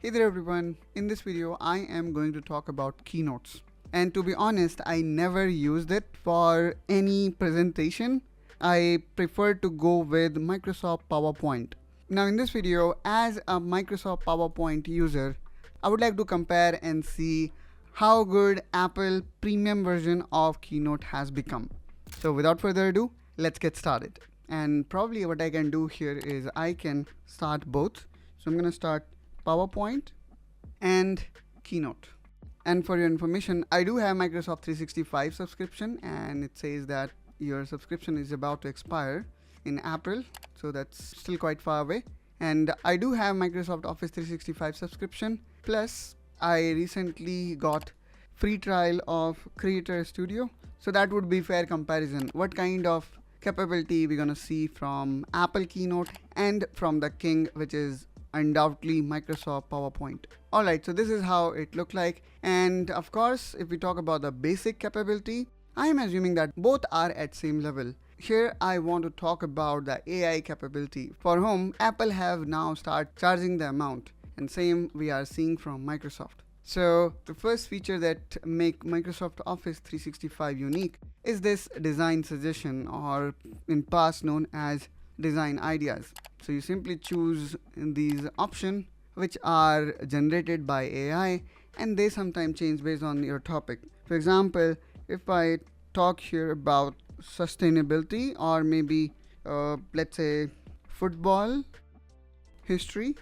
Hey there everyone, in this video I am going to talk about keynotes. And to be honest, I never used it for any presentation. I prefer to go with Microsoft PowerPoint. Now in this video, as a Microsoft PowerPoint user, I would like to compare and see how good Apple premium version of Keynote has become. So without further ado, let's get started. And probably what I can do here is I can start both. So I'm going to start PowerPoint and Keynote. And for your information, I do have Microsoft 365 subscription, and it says that your subscription is about to expire in April, so that's still quite far away. And I do have Microsoft Office 365 subscription, plus I recently got free trial of Creator Studio, so that would be fair comparison. What kind of capability we're gonna see from Apple Keynote and from the king, which is undoubtedly Microsoft PowerPoint. Alright, so this is how it looked like, and of course if we talk about the basic capability, I am assuming that both are at same level. Here I want to talk about the AI capability, for whom Apple have now started charging the amount, and same we are seeing from Microsoft. So the first feature that make Microsoft Office 365 unique is this design suggestion, or in past known as design ideas. So you simply choose these options which are generated by AI, and they sometimes change based on your topic. For example, if I talk here about sustainability, or maybe let's say football history.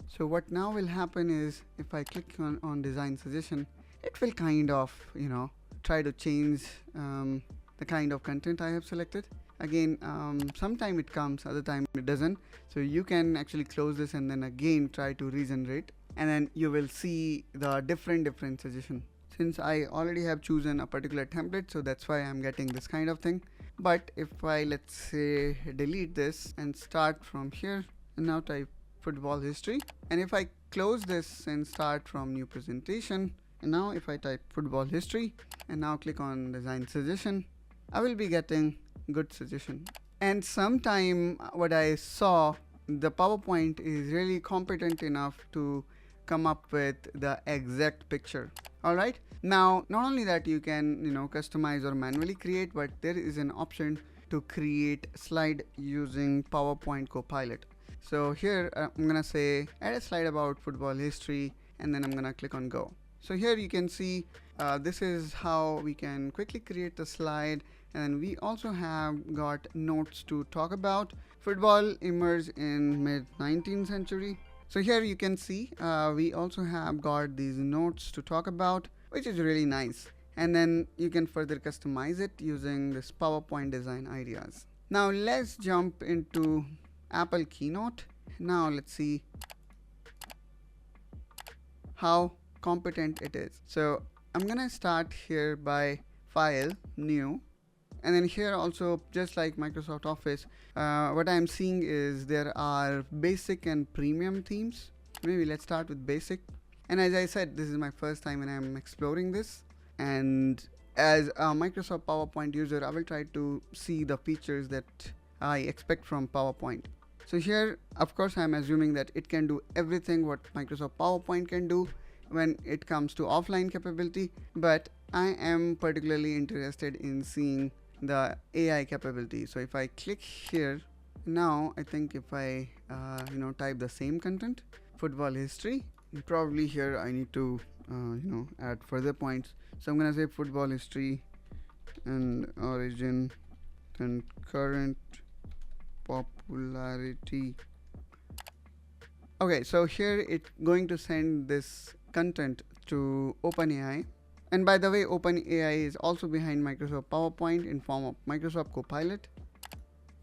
So what now will happen is if I click on design suggestion, it will kind of try to change the kind of content I have selected. Again, sometime it comes, other time it doesn't. So you can actually close this and then again try to regenerate, and then you will see the different suggestion. Since I already have chosen a particular template, so that's why I'm getting this kind of thing. But if I, let's say, delete this and start from here and now type football history, and if I close this and start from new presentation, and now if I type football history and now click on design suggestion, I will be getting good suggestion. And sometime what I saw, the PowerPoint is really competent enough to come up with the exact picture. Alright, now not only that you can customize or manually create, but there is an option to create slide using PowerPoint Copilot. So here I'm gonna say add a slide about football history, and then I'm gonna click on go. So here you can see this is how we can quickly create the slide, and we also have got notes to talk about. Football emerged in mid 19th century. So here you can see we also have got these notes to talk about, which is really nice. And then you can further customize it using this PowerPoint design ideas. Now let's jump into Apple Keynote. Now let's see how competent it is. So I'm gonna start here by file, new, and then here also, just like Microsoft Office, what I'm seeing is there are basic and premium themes. Maybe let's start with basic. And as I said, this is my first time when I'm exploring this, and as a Microsoft PowerPoint user, I will try to see the features that I expect from PowerPoint. So here, of course, I'm assuming that it can do everything what Microsoft PowerPoint can do when it comes to offline capability, but I am particularly interested in seeing the AI capability. So if I click here, now I think if I type the same content, football history, probably here I need to add further points. So I'm gonna say football history and origin and current popularity. Okay, so here it's going to send this content to OpenAI. And by the way, OpenAI is also behind Microsoft PowerPoint in form of Microsoft Copilot,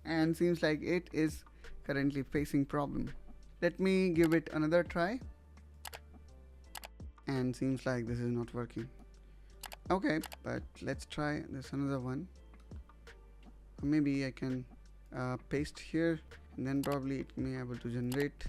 and seems like it is currently facing problem. Let me give it another try, and seems like this is not working. Okay, but let's try this another one. Maybe I can paste here, and then probably it may be able to generate.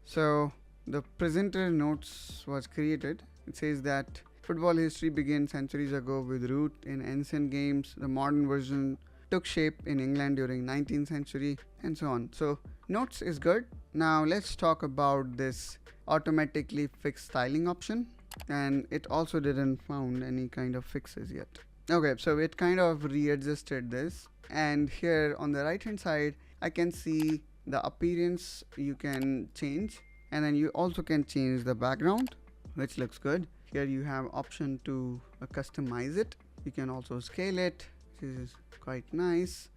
So the presenter notes was created. It says that football history began centuries ago with root in ancient games. The modern version took shape in England during 19th century, and so on. So notes is good, Now let's talk about this automatically fix styling option, and it also didn't found any kind of fixes yet. Okay, so it kind of readjusted this, and here on the right hand side I can see the appearance you can change, and then you also can change the background, which looks good. Here you have option to customize it. You can also scale it, which is quite nice.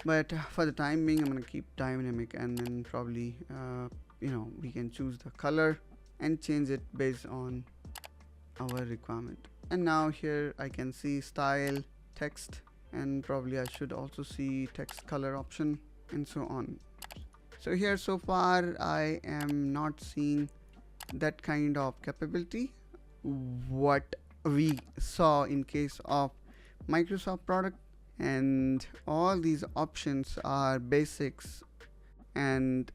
But for the time being, I'm gonna keep dynamic, and then probably we can choose the color and change it based on our requirement. And now here I can see style, text, and probably I should also see text color option and so on. So here so far I am not seeing that kind of capability what we saw in case of Microsoft product, and all these options are basics, and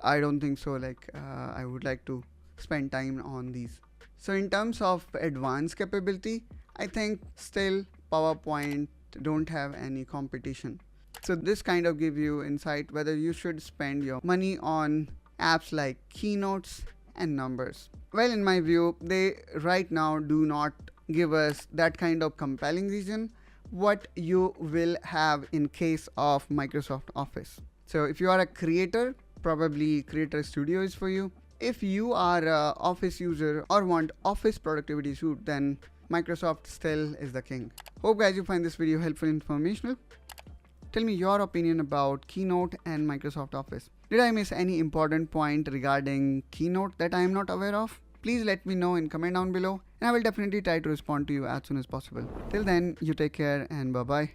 I don't think so I would like to spend time on these. So in terms of advanced capability, I think still PowerPoint don't have any competition. So this kind of give you insight whether you should spend your money on apps like Keynotes and Numbers. Well, in my view, they right now do not give us that kind of compelling reason what you will have in case of Microsoft Office. So if you are a creator, probably Creator Studio is for you. If you are a Office user or want Office productivity suite, then Microsoft still is the king. Hope guys you find this video helpful and informational. Tell me your opinion about Keynote and Microsoft Office. Did I miss any important point regarding Keynote that I am not aware of? Please let me know in comment down below, and I will definitely try to respond to you as soon as possible. Till then, you take care and bye bye.